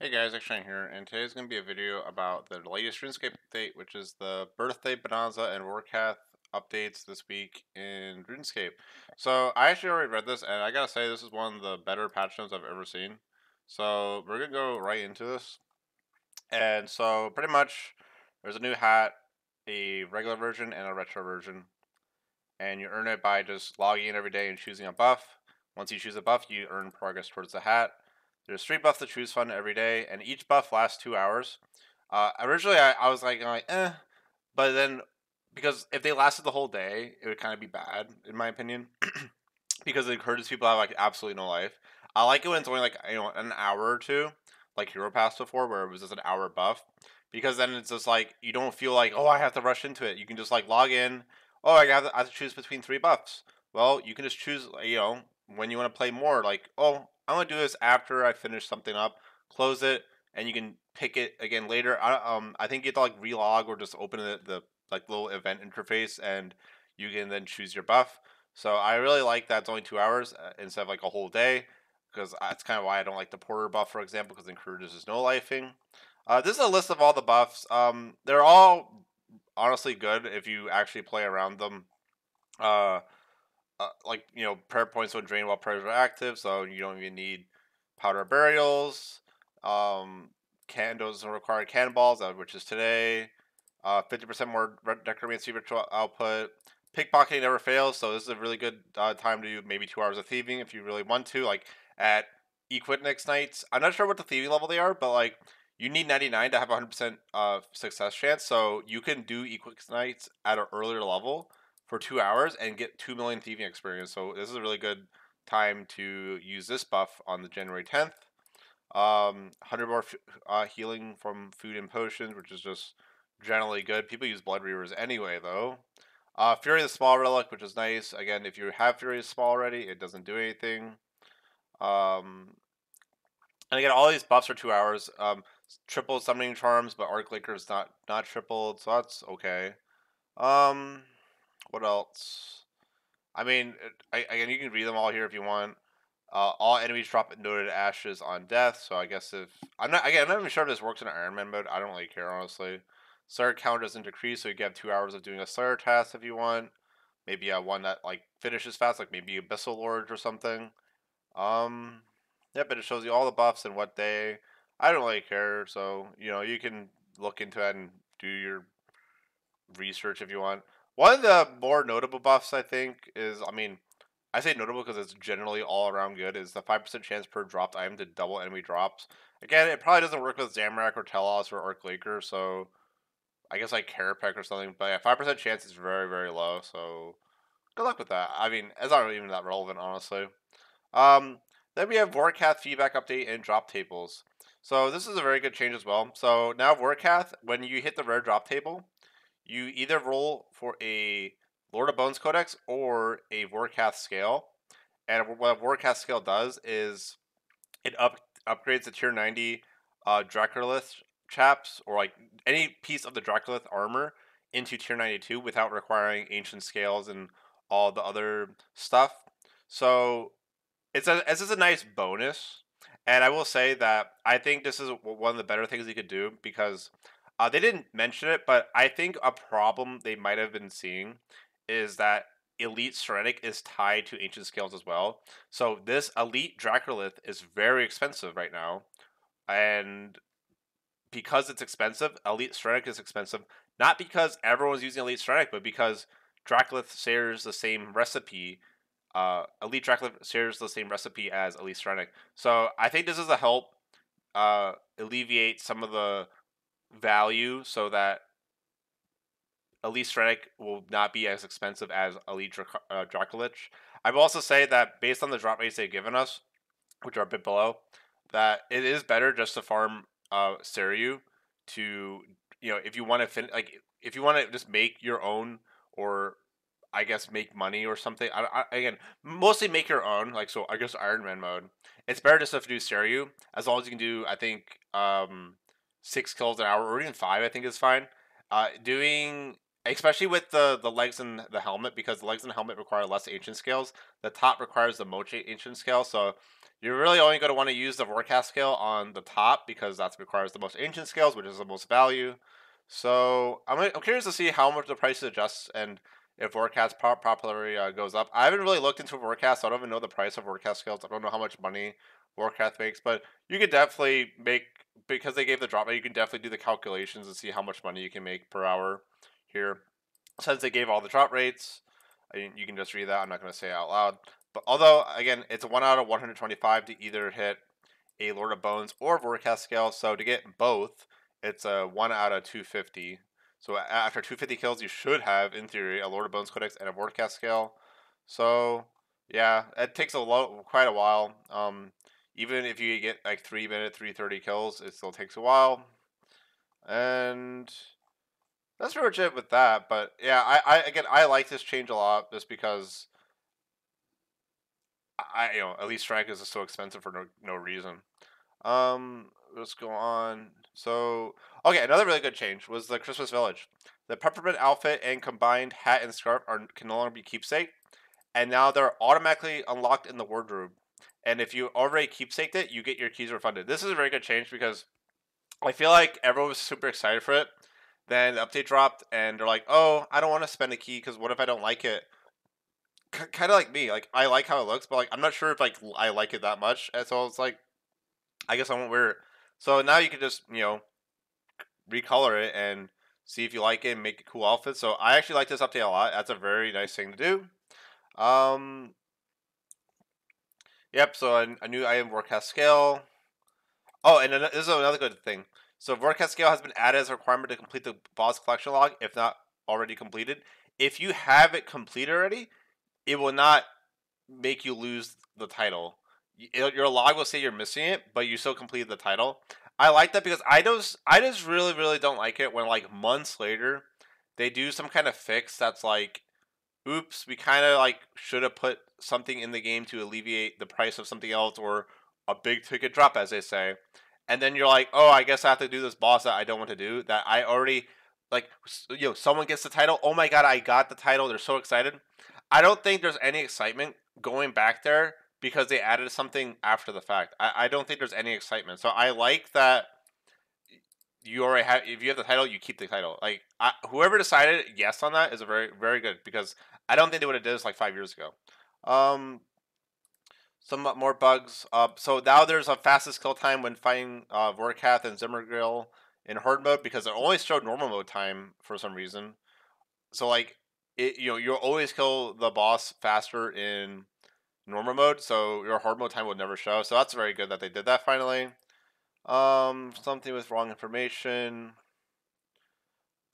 Hey guys, XJ9 here, and today's going to be a video about the latest Runescape update, which is the Birthday Bonanza and Warcath updates this week in Runescape. So, I actually already read this, and I gotta say, this is one of the better patch notes I've ever seen. So, we're gonna go right into this. And so, pretty much, there's a new hat, a regular version, and a retro version. And you earn it by just logging in every day and choosing a buff. Once you choose a buff, you earn progress towards the hat. There's 3 buffs to choose from every day, and each buff lasts 2 hours. Originally, I was like, but then because if they lasted the whole day, it would kind of be bad, in my opinion, because it encourages people to have like absolutely no life. I like it when it's only like an hour or two, like Hero Pass before, where it was just an hour buff, because then it's just like you don't feel like I have to rush into it. You can just like log in. Oh, I have to choose between 3 buffs. Well, you can just choose when you want to play more. Like I'm gonna do this after I finish something up. Close it, and you can pick it again later. I think you have to like relog or just open the like little event interface, and you can then choose your buff. So I really like that it's only 2 hours instead of like a whole day, because that's kind of why I don't like the porter buff, for example, because it encourages no lifing. This is a list of all the buffs. They're all honestly good if you actually play around them. Uh, prayer points don't drain while prayers are active, so you don't even need powder burials. Can doesn't require cannonballs, which is today. 50% more necromancy ritual output. Pickpocketing never fails, so this is a really good time to do maybe 2 hours of thieving if you really want to. Like at Equinix nights, I'm not sure what the thieving level they are, but like you need 99 to have 100% success chance, so you can do Equinix nights at an earlier level for 2 hours and get 2 million thieving experience. So this is a really good time to use this buff on the January 10th. 100 more healing from food and potions, which is just generally good. People use blood reavers anyway, though. Fury the Small Relic, which is nice. Again, if you have Fury the Small already, it doesn't do anything. And again, all these buffs are 2 hours. Triple summoning charms, but Arc Liquor is not tripled, so that's okay. What else? I mean, again, you can read them all here if you want. All enemies drop noted ashes on death. So I guess if I'm not even sure if this works in Iron Man mode. I don't really care, honestly. Slayer count doesn't decrease, so you get 2 hours of doing a Slayer task if you want. Maybe one that like finishes fast, like maybe Abyssal Lord or something. Um, yeah, but it shows you all the buffs and what day. I don't really care, so you can look into it and do your research if you want. One of the more notable buffs, I think, is I say notable because it's generally all around good, is the 5% chance per dropped item to double enemy drops. Again, it probably doesn't work with Zamorak or Telos or Arc Laker, so I guess like Carapac or something. But yeah, 5% chance is very, very low, so good luck with that. I mean, it's not even that relevant, honestly. Um, then we have Warcath feedback update and drop tables. So this is a very good change as well. So now Warcath, when you hit the rare drop table, you either roll for a Lord of Bones Codex or a Warcath scale. And what a Warcath scale does is it upgrades the tier 90 Draculith chaps, or like any piece of the Draculith armor, into tier 92 without requiring ancient scales and all the other stuff. So it's just a nice bonus. And I will say that I think this is one of the better things you could do, because they didn't mention it, but I think a problem they might have been seeing is that Elite Serenic is tied to Ancient Scales as well. So this Elite Draculith is very expensive right now. And because it's expensive, Elite Serenic is expensive. Not because everyone's using Elite Serenic, but because Draculith shares the same recipe. Elite Draculith shares the same recipe as Elite Serenic. So I think this is a help alleviate some of the value, so that Elite Strenic will not be as expensive as Elite Draculich. I will also say that based on the drop rates they've given us, which are a bit below, that it is better just to farm Seiryu to, if you want to if you want to just make your own, or I guess make money or something. Again, mostly make your own, like, so I guess Iron Man mode. It's better just to do Seiryu, as long as you can do, I think, 6 kills an hour, or even 5, I think is fine. Doing, especially with the legs and the helmet, because the legs and the helmet require less ancient scales. The top requires the most ancient scale, so You're really only going to want to use the forecast scale on the top because that requires the most ancient scales, which is the most value. So I'm curious to see how much the price adjusts and if forecast popularity goes up. I haven't really looked into forecast, so I don't even know the price of forecast scales. I don't know how much money forecast makes, but you could definitely make, because they gave the drop rate, you can definitely do the calculations and see how much money you can make per hour here. Since they gave all the drop rates, I mean, you can just read that. I'm not going to say it out loud. But although, again, it's a 1 out of 125 to either hit a Lord of Bones or Vortex scale. So to get both, it's a 1 out of 250. So after 250 kills, you should have, in theory, a Lord of Bones Codex and a Vortex scale. So yeah, it takes quite a while. Even if you get like 3-minute, 330 kills, it still takes a while. And that's pretty much it with that. But yeah, I like this change a lot just because Elite Strike is just so expensive for no reason. Let's go on. So, okay, another really good change was the Christmas Village. The peppermint outfit and combined hat and scarf can no longer be keepsake, and now they're automatically unlocked in the wardrobe. And if you already keepsaked it, you get your keys refunded. This is a very good change because I feel like everyone was super excited for it. Then the update dropped, and they're like, "Oh, I don't want to spend a key because what if I don't like it?" Kind of like me. Like I like how it looks, but like I'm not sure if like I like it that much. And so it's like I guess I won't wear it. So now you can just recolor it and see if you like it and make a cool outfit. So I actually like this update a lot. That's a very nice thing to do. Yep. So a new item forecast scale. Oh, and this is another good thing. So forecast scale has been added as a requirement to complete the boss collection log, if not already completed. If you have it completed already, it will not make you lose the title. Your log will say you're missing it, but you still completed the title. I like that because I just really don't like it when like months later they do some kind of fix that's like, oops, we kind of like should have put something in the game to alleviate the price of something else or a big ticket drop, as they say. And then you're like, oh, I guess I have to do this boss that I don't want to do. That I already like, someone gets the title. Oh my god, I got the title. They're so excited. I don't think there's any excitement going back there because they added something after the fact. I don't think there's any excitement. So I like that you already have. If you have the title, you keep the title. Like whoever decided yes on that is a very good because I don't think they would have did this like 5 years ago. Um, some more bugs. So now there's a fastest kill time when fighting Vorkath and Zimmergrill in horde mode because it only showed normal mode time for some reason. So like you'll always kill the boss faster in normal mode, so your horde mode time would never show. So that's very good that they did that finally. Something with wrong information.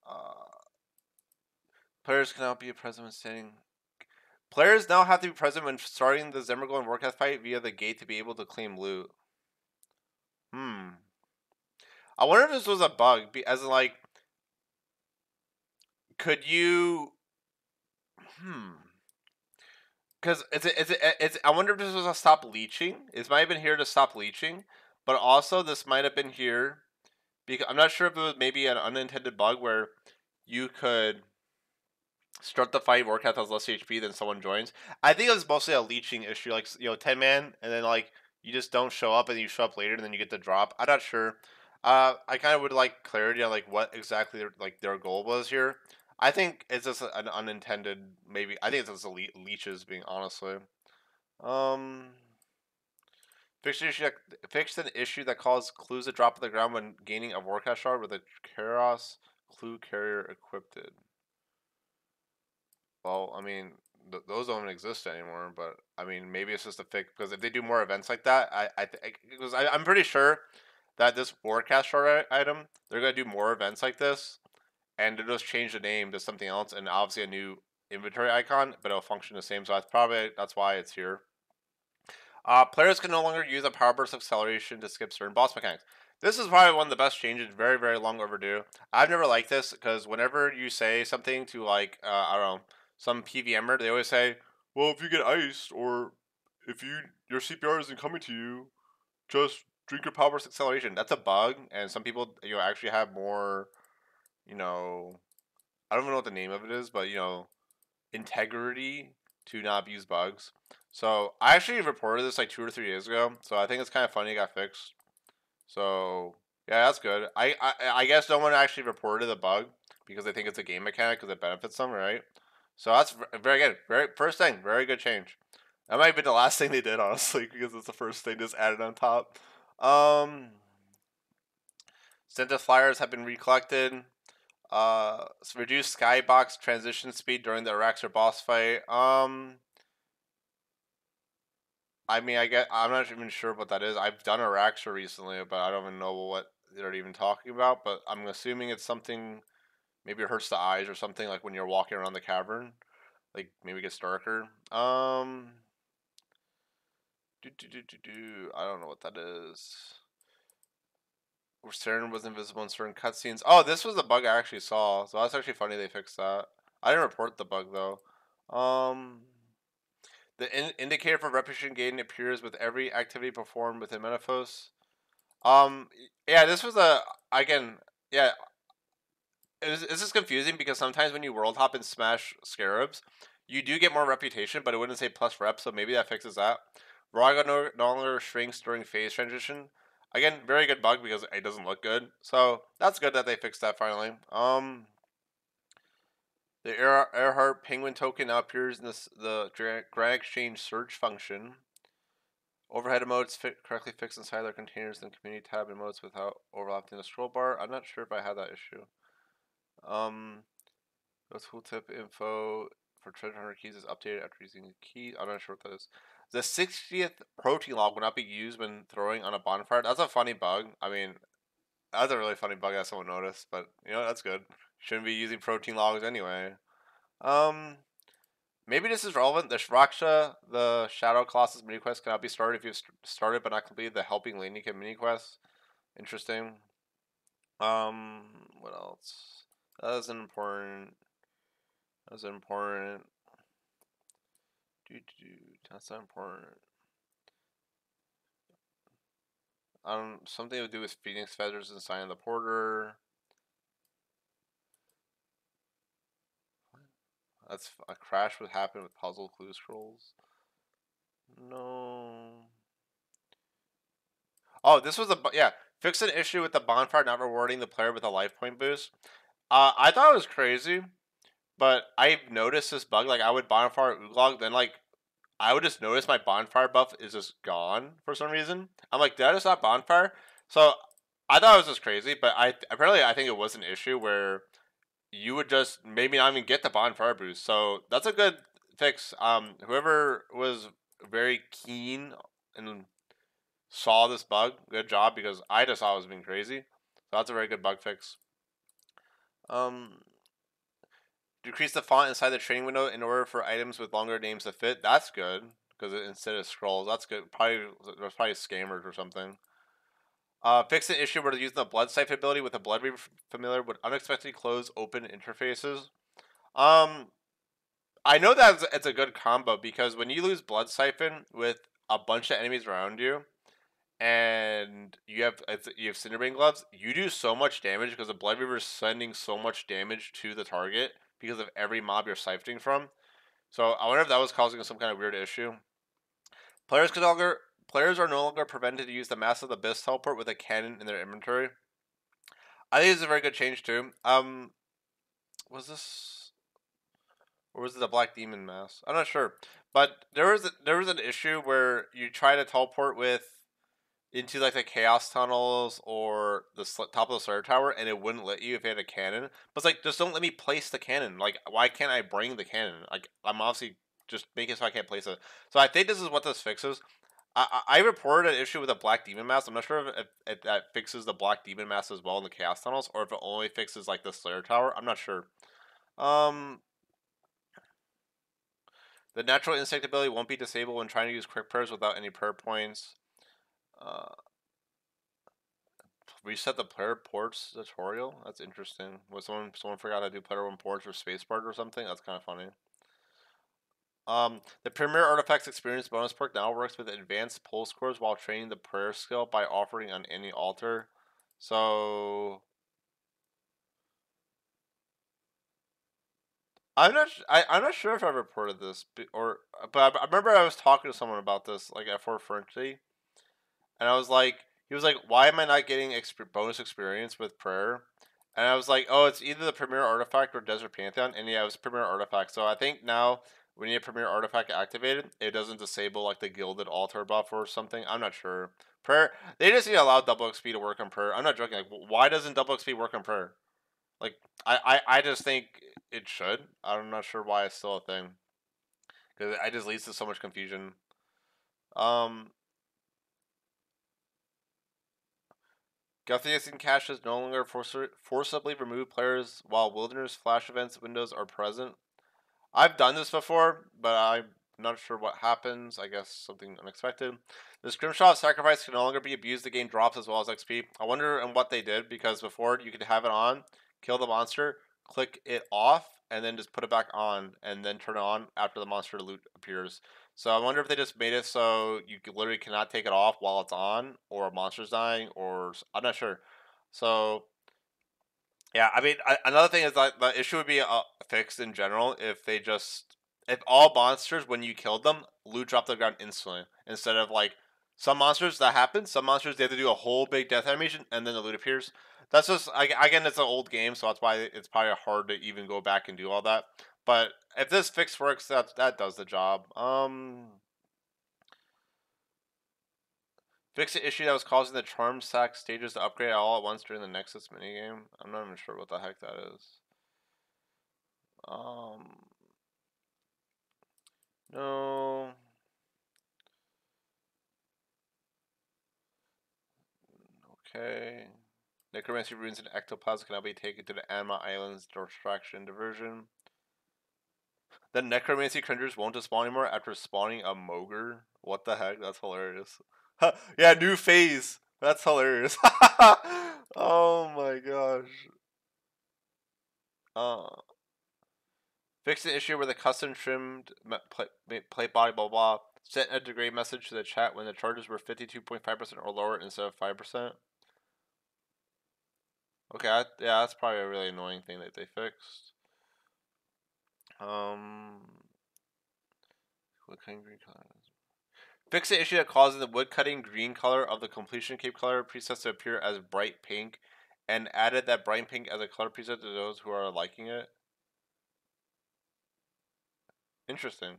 Uh, players cannot be present when standing. Players now have to be present when starting the Zimmergrill and Vorkath fight via the gate to be able to claim loot. I wonder if this was a bug, as in like, could you? Because I wonder if this was a stop leeching. It might have been here to stop leeching, but also this might have been here because I'm not sure if it was maybe an unintended bug where you could start the fight, Warcraft has less HP, then someone joins. I think it was mostly a leeching issue, like 10-man, and then like you just don't show up, and you show up later, and then you get the drop. I'm not sure. I kind of would like clarity on like what exactly their goal was here. I think it's just an unintended, maybe. I think it's just leeches, being honestly. Um, fixed an issue that caused clues to drop to the ground when gaining a Warcraft shard with a Karos clue carrier equipped. Well, I mean, those don't exist anymore. But I mean, maybe it's just a fix because if they do more events like that, I'm pretty sure that this forecast shard item they're gonna do more events like this, and they'll just change the name to something else, and obviously a new inventory icon, but it'll function the same. So that's why it's here. Players can no longer use a power burst acceleration to skip certain boss mechanics. This is probably one of the best changes, very long overdue. I've never liked this because whenever you say something to like I don't know, some PVMer, they always say, "Well, if you get iced or if your CPR isn't coming to you, just drink your power burst acceleration." That's a bug, and some people actually have more, you know, I don't even know what the name of it is, but integrity to not abuse bugs. So I actually reported this like 2 or 3 days ago. So I think it's kind of funny it got fixed. So yeah, that's good. I guess no one actually reported the bug because they think it's a game mechanic because it benefits them, right? So that's very good. Very first thing, very good change. That might be the last thing they did, honestly, because it's the first thing just added on top. Senta flyers have been recollected. Reduce skybox transition speed during the Araxer boss fight. I mean, I'm not even sure what that is. I've done Araxer recently, but I don't even know what they're even talking about. But I'm assuming it's something. Maybe it hurts the eyes or something, like when you're walking around the cavern. Like maybe it gets darker. I don't know what that is. Stern was invisible in certain cutscenes. Oh, this was the bug I actually saw. So that's actually funny they fixed that. I didn't report the bug though. The indicator for reputation gain appears with every activity performed within Metaphos. Um, yeah, this was again, yeah. This is confusing because sometimes when you world hop and smash scarabs, you do get more reputation, but it wouldn't say plus rep, so maybe that fixes that. Raga no longer shrinks during phase transition. Again, very good bug because it doesn't look good. So that's good that they fixed that finally. The Earhart Penguin token now appears in the Grand Exchange search function. Overhead emotes correctly fixed inside their containers and community tab emotes without overlapping the scroll bar. I'm not sure if I had that issue. The tooltip info for treasure hunter keys is updated after using the key. I'm not sure what that is. The 60th protein log will not be used when throwing on a bonfire. That's a funny bug. I mean, that's a really funny bug that someone noticed, but you know, that's good. Shouldn't be using protein logs anyway. Um, Maybe this is relevant. The Shraksha, the Shadow Colossus mini quest, cannot be started if you've started but not completed the Helping Lanika mini quest. Interesting. What else? That is important. That's important. That's not important. Something to do with Phoenix feathers and sign of the porter. That's a crash would happen with puzzle clue scrolls. No. Oh, this was yeah. Fix an issue with the bonfire not rewarding the player with a life point boost. I thought it was crazy, but I've noticed this bug. Like I would bonfire Oolog, then like I would just notice my bonfire buff is just gone for some reason. I'm like, did I just not bonfire? So I thought it was just crazy, but I think it was an issue where you would just maybe not even get the bonfire boost. So that's a good fix. Whoever was very keen and saw this bug, good job, because I just thought it was being crazy. So that's a very good bug fix. Um, Decrease the font inside the training window in order for items with longer names to fit. That's good because instead of scrolls, that's good. There's probably scammers or something. Fix the issue where using the blood siphon ability with a blood reaver familiar would unexpectedly close open interfaces. Um, I know that it's a good combo because when you lose blood siphon with a bunch of enemies around you, and you have Cinderbane gloves, you do so much damage because the blood reaver is sending so much damage to the target because of every mob you're siphoning from. So I wonder if that was causing some kind of weird issue. Players could longer Players are no longer prevented to use the Massive Abyss teleport with a cannon in their inventory. I think it's a very good change too. Was this or was it a Black Demon mask? I'm not sure, but there was an issue where you try to teleport with into like the chaos tunnels or the top of the Slayer Tower, and it wouldn't let you if you had a cannon. But it's like, just don't let me place the cannon. Like, why can't I bring the cannon? Like, I'm obviously just making it so I can't place it. So I think this is what this fixes. I reported an issue with a Black Demon Mask. I'm not sure if that fixes the Black Demon Mask as well in the chaos tunnels, or if it only fixes like the Slayer Tower. I'm not sure. Um, the natural insect ability won't be disabled when trying to use quick prayers without any prayer points. Uh, Reset the player ports tutorial. That's interesting. Was someone forgot how to do player one ports or spacebar or something? That's kind of funny. The Premier Artifacts Experience bonus perk now works with advanced pull scores while training the prayer skill by offering on any altar. So, I'm not sure if I reported this, but I remember I was talking to someone about this like at 4Friendly, and I was like, he was like, why am I not getting bonus experience with prayer? And I was like, oh, it's either the Premier Artifact or Desert Pantheon, and yeah, it was Premier Artifact. So I think now when you have Premier Artifact activated, it doesn't disable like the Gilded Altar buff or something. I'm not sure. Prayer, they just need to allow double XP to work on prayer. I'm not joking. Like, why doesn't double XP work on prayer? Like, I just think it should. I'm not sure why it's still a thing. Because it just leads to so much confusion. Guthieson caches no longer forcibly remove players while Wilderness Flash events windows are present. I've done this before, but I'm not sure what happens. I guess something unexpected. The Scrimshaw sacrifice can no longer be abused. The game drops as well as XP. I wonder what they did, because before you could have it on, kill the monster, click it off, and then just put it back on, and then turn it on after the monster loot appears. So I wonder if they just made it so you literally cannot take it off while it's on, or a monster's dying, or I'm not sure. So yeah, I mean, another thing is that the issue would be fixed in general if all monsters, when you killed them, loot drop to the ground instantly, instead of like some monsters that happens. Some monsters they have to do a whole big death animation and then the loot appears. That's just again, it's an old game, so that's why it's probably hard to even go back and do all that. But if this fix works, that does the job. Fix the issue that was causing the charm sack stages to upgrade all at once during the Nexus minigame. I'm not even sure what the heck that is. No. Okay. Necromancy runes and ectoplasm can now be taken to the Anima Islands distraction diversion. Then necromancy creatures won't despawn anymore after spawning a mogre. What the heck? That's hilarious. Yeah, new phase. That's hilarious. Oh my gosh. Fix the issue where the custom trimmed plate body blah blah. Sent a degrade message to the chat when the charges were 52.5% or lower instead of 5%. Okay, yeah, that's probably a really annoying thing that they fixed. Woodcutting green color. Fix the issue that causes the woodcutting green color of the completion cape color presets to appear as bright pink, and added that bright pink as a color preset to those who are liking it. Interesting.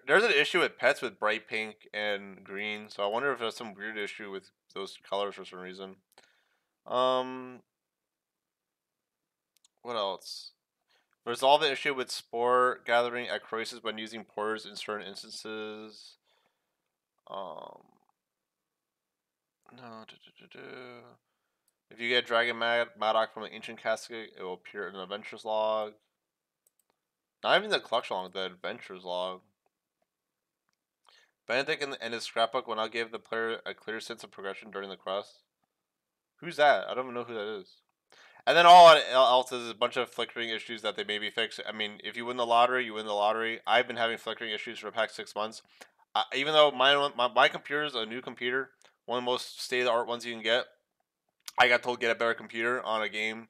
There's an issue with pets with bright pink and green, so I wonder if there's some weird issue with those colors for some reason. What else? Resolve the issue with spore gathering at crisis when using porters in certain instances. No. If you get Dragon Maddock from an ancient casket, it will appear in the adventures log. Not even the collection log, the adventures log. Benedict and his scrapbook will now give the player a clear sense of progression during the quest. Who's that? I don't even know who that is. And then all else is a bunch of flickering issues that they maybe fix. I mean, if you win the lottery, you win the lottery. I've been having flickering issues for the past 6 months. Even though my computer is a new computer, one of the most state-of-the-art ones you can get, I got told get a better computer on a game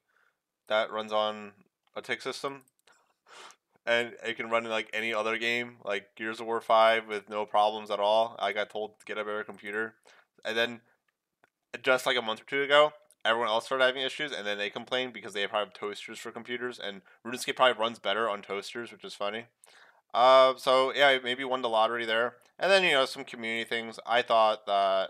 that runs on a tick system. And it can run in like any other game, like Gears of War 5 with no problems at all. I got told to get a better computer. And then just like a month or two ago, everyone else started having issues, and then they complained because they probably have toasters for computers, and Runescape probably runs better on toasters, which is funny. So yeah, maybe won the lottery there, and then some community things. I thought that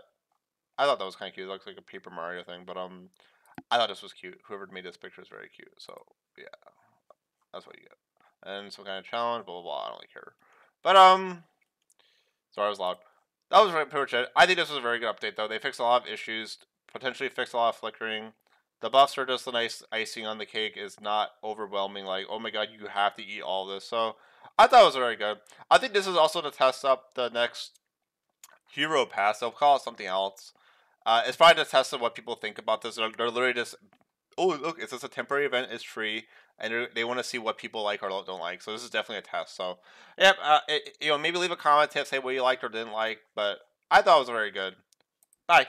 was kind of cute. It looks like a Paper Mario thing, but I thought this was cute. Whoever made this picture is very cute. So yeah, that's what you get. And some kind of challenge, blah blah blah. I don't really care, but sorry I was loud. That was pretty much it. I think this was a very good update, though. They fixed a lot of issues, potentially fixed a lot of flickering. The buffs are just a nice icing on the cake. Is not overwhelming, like, oh my god, you have to eat all this. So I thought it was very good. I think this is also to test up the next Hero Pass. They'll call it something else. It's probably to test what people think about this. They're literally just, oh, look, it's just a temporary event. It's free. And they want to see what people like or don't like. So this is definitely a test. So, yeah, maybe leave a comment to say what you liked or didn't like. But I thought it was very good. Bye.